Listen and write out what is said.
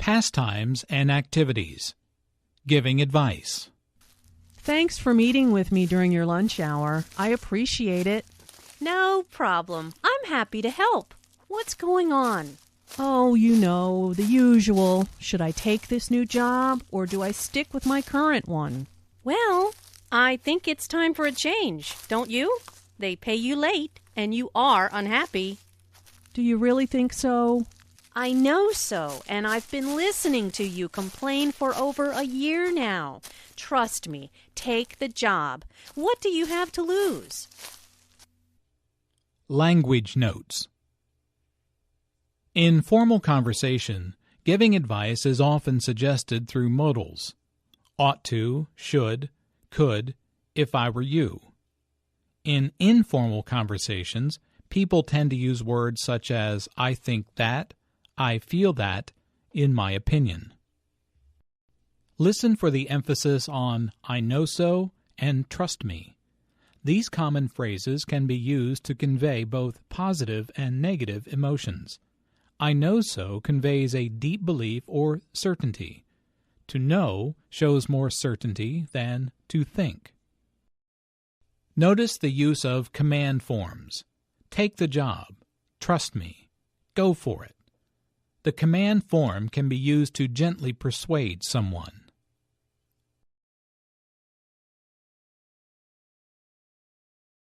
Pastimes and activities. Giving advice. Thanks for meeting with me during your lunch hour. I appreciate it. No problem. I'm happy to help. What's going on? Oh, you know, the usual. Should I take this new job or do I stick with my current one? Well, I think it's time for a change, don't you? They pay you late and you are unhappy. Do you really think so? I know so, and I've been listening to you complain for over a year now. Trust me, take the job. What do you have to lose? Language notes. In formal conversation, giving advice is often suggested through modals: ought to, should, could, if I were you. In informal conversations, people tend to use words such as I think that, I feel that, in my opinion. Listen for the emphasis on I know so and trust me. These common phrases can be used to convey both positive and negative emotions. I know so conveys a deep belief or certainty. To know shows more certainty than to think. Notice the use of command forms. Take the job. Trust me. Go for it. The command form can be used to gently persuade someone.